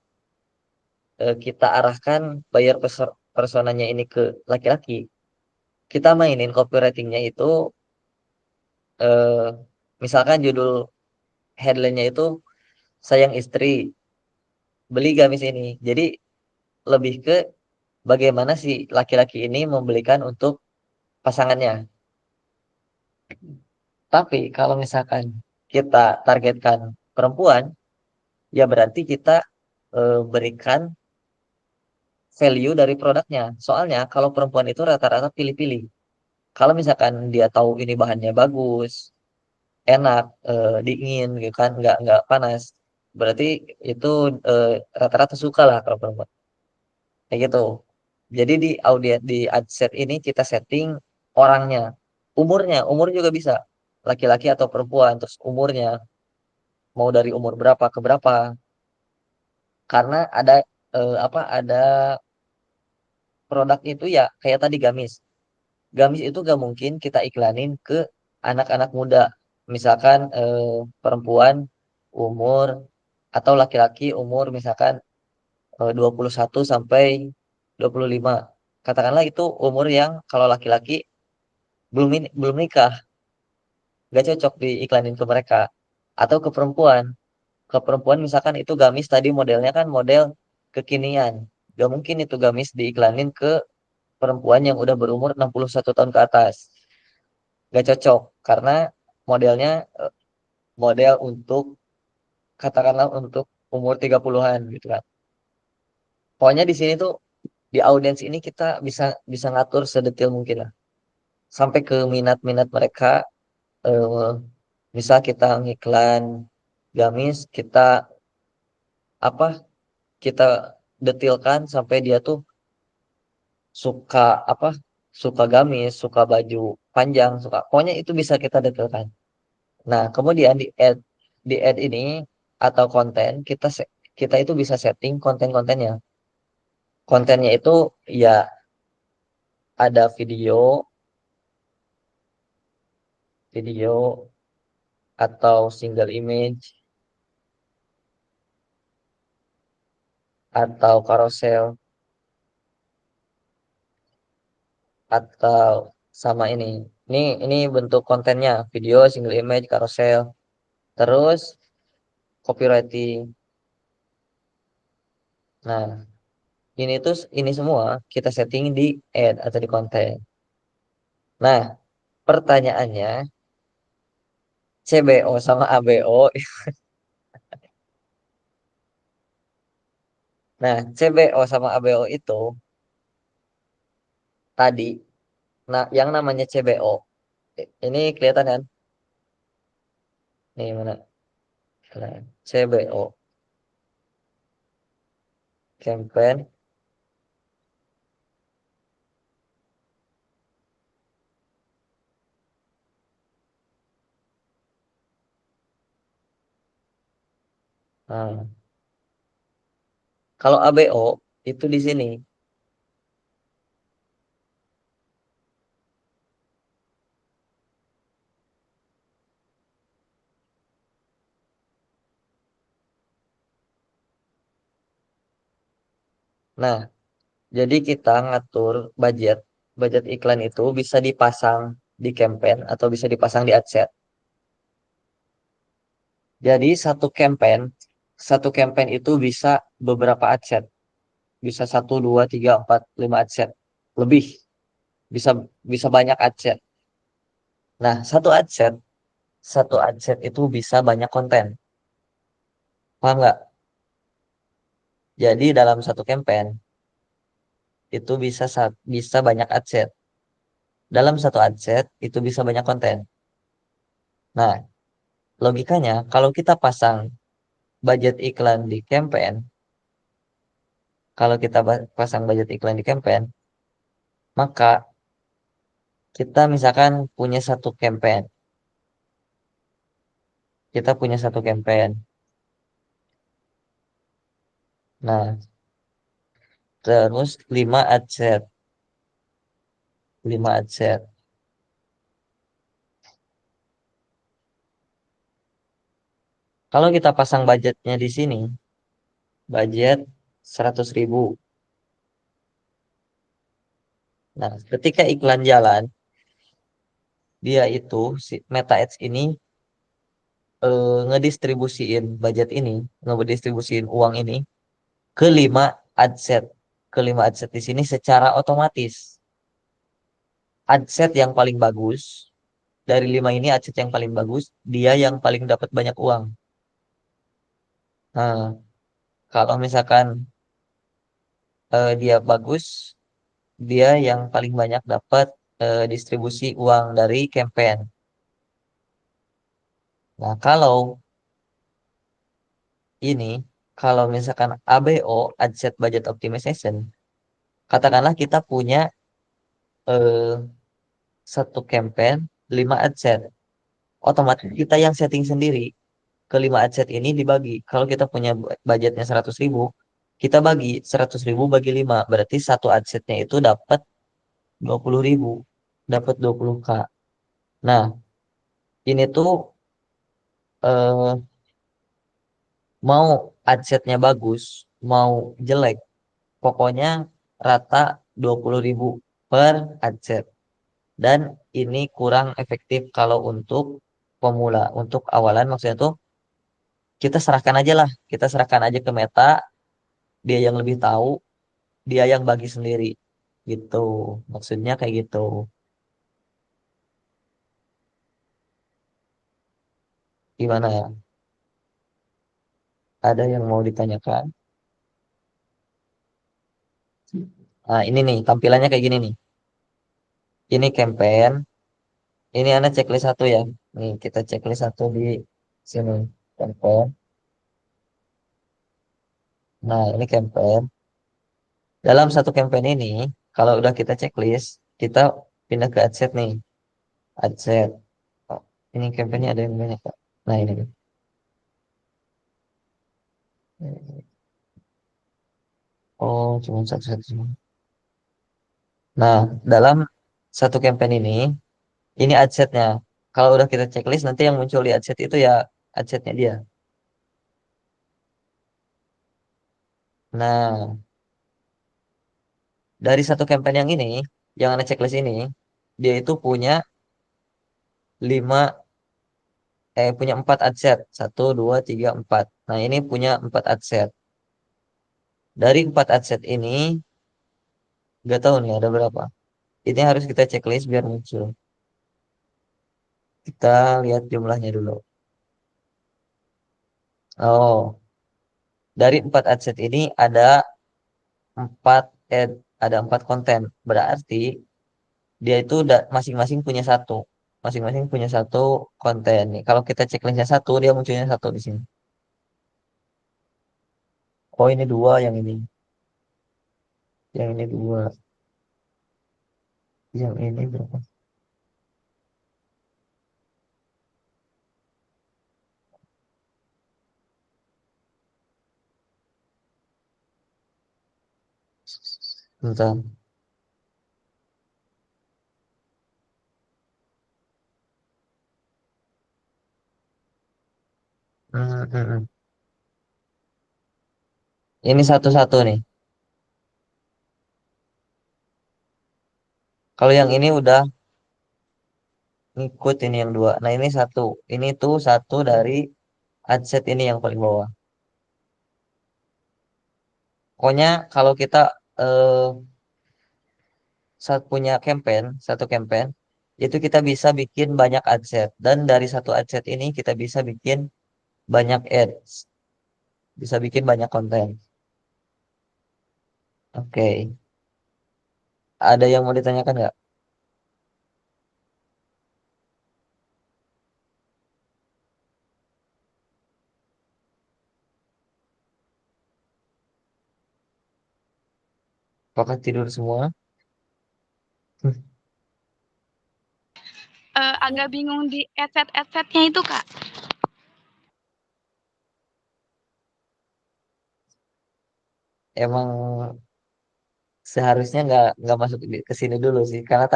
kita arahkan buyer personanya ini ke laki-laki, kita mainin copywritingnya itu, eh, misalkan judul headline-nya itu sayang istri, beli gamis ini. Jadi lebih ke bagaimana si laki-laki ini membelikan untuk pasangannya. Tapi kalau misalkan kita targetkan perempuan, ya berarti kita berikan value dari produknya. Soalnya kalau perempuan itu rata-rata pilih-pilih. Kalau misalkan dia tahu ini bahannya bagus, enak, dingin, gitu kan, nggak panas, berarti itu eh, rata-rata suka lah kalau perempuan. Kayak gitu. Jadi di adset ini kita setting orangnya, umur juga bisa, laki-laki atau perempuan, terus umurnya mau dari umur berapa ke berapa. Karena ada ada produk itu ya kayak tadi gamis. Gamis itu gak mungkin kita iklanin ke anak-anak muda. Misalkan perempuan umur atau laki-laki umur misalkan 21 sampai 25. Katakanlah itu umur yang kalau laki-laki belum nikah, gak cocok diiklanin ke mereka. Atau ke perempuan. Ke perempuan misalkan itu gamis tadi modelnya kan model kekinian. Gak mungkin itu gamis diiklanin ke perempuan yang udah berumur 61 tahun ke atas. Gak cocok karena modelnya model untuk katakanlah untuk umur 30-an gitu kan. Pokoknya di sini tuh di audiens ini kita bisa bisa ngatur sedetail mungkin lah. Sampai ke minat-minat mereka, eh, misal kita ngiklan gamis, kita apa kita detilkan sampai dia tuh suka apa, suka gamis, suka baju panjang, suka pokoknya itu bisa kita detilkan. Nah, kemudian di ad ini atau konten kita itu bisa setting konten-kontennya. Kontennya itu ya ada video atau single image atau carousel atau sama ini. Ini bentuk kontennya, video, single image, carousel, terus copywriting. Nah, ini semua kita setting di ad atau di konten. Nah, pertanyaannya CBO sama ABO Nah, CBO sama ABO itu tadi, nah yang namanya CBO, ini kelihatan kan? Nih mana? Nah, CBO, campaign. Nah, kalau ABO itu di sini. Nah, jadi kita ngatur budget. Budget iklan itu bisa dipasang di campaign atau bisa dipasang di adset. Jadi satu campaign itu bisa beberapa adset. Bisa satu, dua, tiga, empat, lima adset. Lebih. Bisa bisa banyak adset. Nah, satu adset itu bisa banyak konten. Paham nggak? Jadi dalam satu campaign itu bisa banyak adset. Dalam satu adset itu bisa banyak konten. Nah, logikanya kalau kita pasang budget iklan di campaign, kalau kita pasang budget iklan di campaign, maka kita misalkan punya satu campaign. Kita punya satu campaign. Nah, terus 5 adset, 5 adset. Kalau kita pasang budgetnya di sini, budget 100.000. Nah, ketika iklan jalan, dia itu si Meta Ads ini ngedistribusiin budget ini, ngedistribusiin uang ini ke 5 adset. Ke 5 adset di sini secara otomatis. Adset yang paling bagus, dari 5 ini adset yang paling bagus, dia yang paling dapat banyak uang. Nah, kalau misalkan dia bagus, dia yang paling banyak dapat distribusi uang dari campaign. Nah, ini, kalau misalkan ABO, Adset Budget Optimization, katakanlah kita punya eh, satu campaign, 5 adset. Otomatis kita yang setting sendiri. Kelima adset ini dibagi. Kalau kita punya budgetnya 100.000, kita bagi 100.000 bagi 5. Berarti satu adsetnya itu dapat 20.000. Dapat 20K. Nah, ini tuh eh, mau adsetnya bagus, mau jelek, pokoknya rata 20.000 per adset. Dan ini kurang efektif kalau untuk pemula. Untuk awalan maksudnya tuh kita serahkan aja lah. Kita serahkan aja ke Meta, dia yang lebih tahu, dia yang bagi sendiri. Gitu. Maksudnya kayak gitu. Gimana ya? Ada yang mau ditanyakan? Nah, ini nih, tampilannya kayak gini nih. Ini campaign. Ini Anda checklist satu ya. Nih, kita checklist satu di sini. Campaign. Nah, ini campaign. Dalam satu campaign ini, kalau udah kita checklist, kita pindah ke adset nih. Adset. Oh, ini campaignnya ada yang banyak, Pak. Nah, ini. Oh, cuma satu-satu semua. Nah, dalam satu campaign ini adsetnya. Kalau udah kita checklist, nanti yang muncul di adset itu ya adsetnya dia. Nah, dari satu campaign yang ini, yang ada checklist ini, dia itu lima, punya 4 adset. Satu, dua, tiga, empat. Nah, ini punya 4 adset. Dari 4 adset ini, nggak tahu nih ada berapa. Ini harus kita checklist biar muncul. Kita lihat jumlahnya dulu. Oh, dari 4 adset ini ada empat ad, ada 4 konten. Berarti dia itu udah masing-masing punya satu. Masing-masing punya satu konten nih. Kalau kita cek linknya satu, dia munculnya satu di sini. Oh ini dua yang ini. Yang ini dua. Yang ini berapa? Bentar. Hmm, hmm, hmm. Ini satu-satu nih. Kalau yang ini udah ngikut ini yang dua. Nah ini satu. Ini tuh satu dari adset ini yang paling bawah. Pokoknya kalau kita eh, saat punya campaign, satu campaign, itu kita bisa bikin banyak adset. Dan dari satu adset ini kita bisa bikin banyak ads. Bisa bikin banyak konten. Oke. Ada yang mau ditanyakan nggak? Apakah tidur semua? Agak bingung di adset-adsetnya itu, Kak. Emang seharusnya nggak masuk ke sini dulu sih. Karena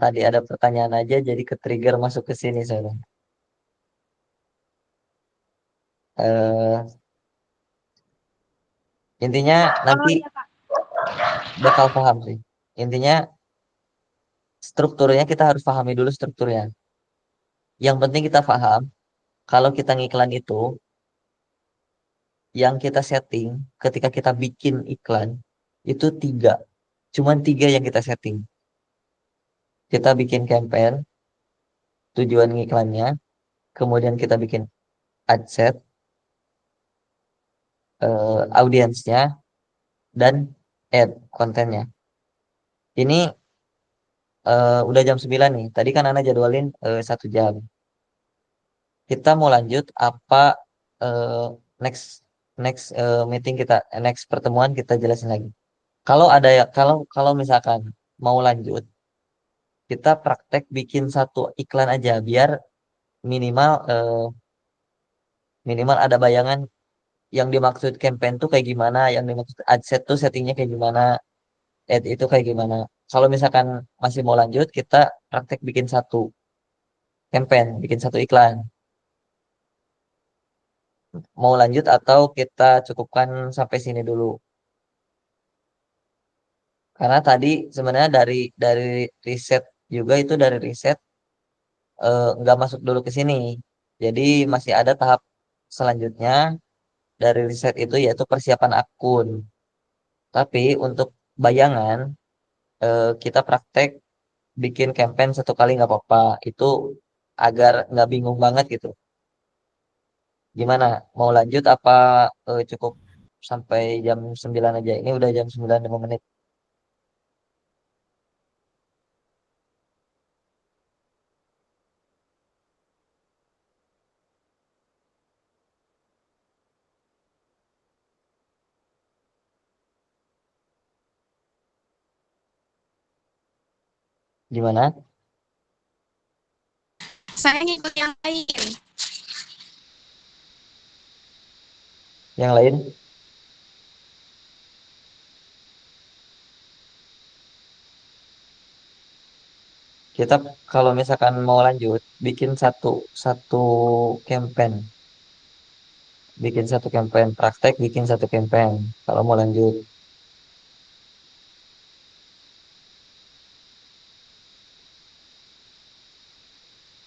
tadi ada pertanyaan aja jadi ke-trigger masuk ke sini saya. Eh, intinya Oh nanti iya, Kak. bakal paham sih. Intinya strukturnya kita harus pahami dulu strukturnya. Yang penting kita paham kalau kita ngiklan itu yang kita setting ketika kita bikin iklan itu tiga. Cuman tiga yang kita setting. Kita bikin campaign, tujuan ngiklannya, kemudian kita bikin adset, audiensnya, dan ad kontennya. Ini udah jam 9 nih. Tadi kan Ana jadwalin 1 jam. Kita mau lanjut apa eh, next next meeting kita, next pertemuan kita jelasin lagi. Kalau ada ya, kalau misalkan mau lanjut, kita praktek bikin satu iklan aja biar minimal minimal ada bayangan yang dimaksud campaign tuh kayak gimana, yang dimaksud adset tuh settingnya kayak gimana, ad itu kayak gimana. Kalau misalkan masih mau lanjut, kita praktek bikin satu campaign, bikin satu iklan. Mau lanjut atau kita cukupkan sampai sini dulu? Karena tadi sebenarnya dari riset juga itu dari riset nggak masuk dulu ke sini. Jadi masih ada tahap selanjutnya dari riset itu yaitu persiapan akun. Tapi untuk bayangan kita praktek bikin campaign 1 kali nggak apa-apa. Itu agar nggak bingung banget gitu. Gimana? Mau lanjut apa cukup sampai jam 9 aja? Ini udah jam 9 5 menit. Gimana? Saya ngikut yang lain. Yang lain? Kita kalau misalkan mau lanjut, bikin satu satu campaign, bikin satu campaign praktek, bikin satu campaign. Kalau mau lanjut,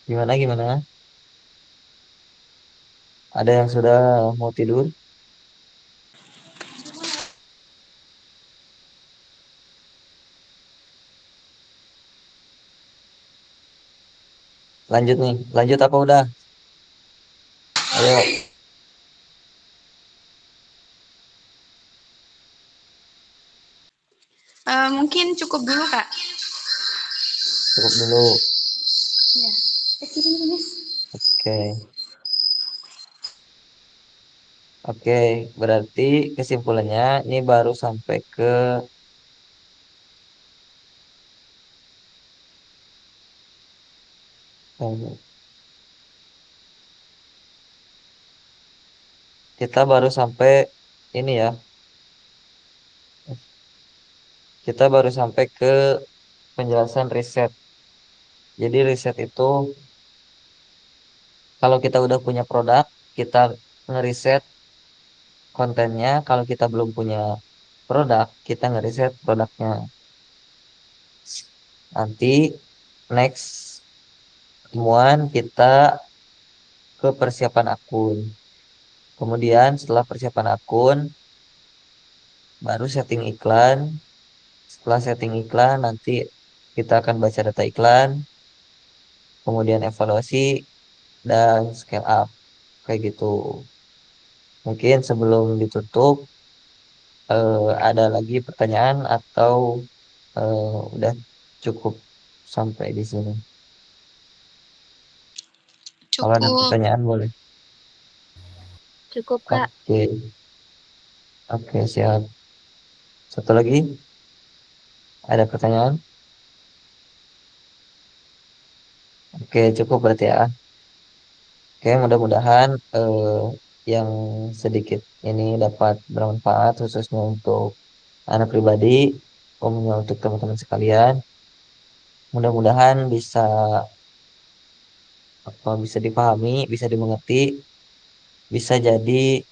gimana gimana? Ada yang sudah mau tidur? Lanjut nih, lanjut apa udah? Ayo, Mungkin cukup dulu, Kak. Cukup dulu. Ya. Sini, Miss. Oke. Oke, berarti kesimpulannya ini baru sampai ke kita baru sampai ini ya. Kita baru sampai ke penjelasan riset. Jadi riset itu kalau kita udah punya produk, kita ngeriset kontennya. Kalau kita belum punya produk, kita ngeriset produknya. Nanti next pertemuan kita ke persiapan akun. Kemudian setelah persiapan akun, baru setting iklan. Setelah setting iklan, nanti kita akan baca data iklan, kemudian evaluasi, dan scale up. Kayak gitu. Mungkin sebelum ditutup, ada lagi pertanyaan atau udah cukup sampai di sini? Kalau ada Cukup. pertanyaan boleh. Cukup, Kak. Oke, oke siap. Satu lagi, ada pertanyaan? Oke, cukup berarti ya. Oke, mudah-mudahan yang sedikit ini dapat bermanfaat khususnya untuk anak pribadi, umumnya untuk teman-teman sekalian. Mudah-mudahan bisa dipahami, bisa dimengerti, bisa jadi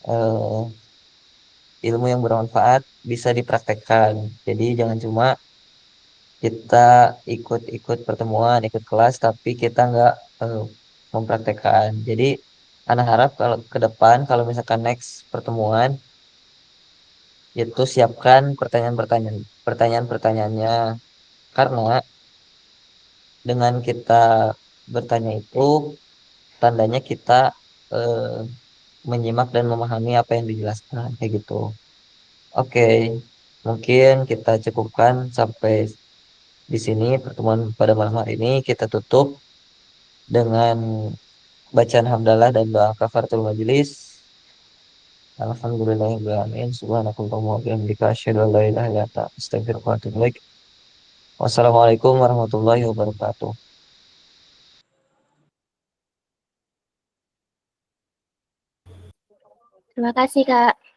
eh, ilmu yang bermanfaat, bisa dipraktekkan. Jadi jangan cuma kita ikut-ikut pertemuan, ikut kelas, tapi kita nggak mempraktekkan. Jadi anak harap kalau ke depan, kalau misalkan next pertemuan, itu siapkan pertanyaan-pertanyaannya. Karena dengan kita bertanya itu, tandanya kita eh, menyimak dan memahami apa yang dijelaskan. Kayak gitu. Oke, mungkin kita cukupkan sampai di sini pertemuan pada malam hari ini. Kita tutup dengan bacaan hamdalah dan doa kafaratul majelis. Alhamdulillahirrahmanirrahim. Subhanakallahumma wa bihamdika asyhadu an la ilaha illa anta astaghfiruka wa atubu ilaik. Wassalamualaikum warahmatullahi wabarakatuh. Terima kasih, Kak.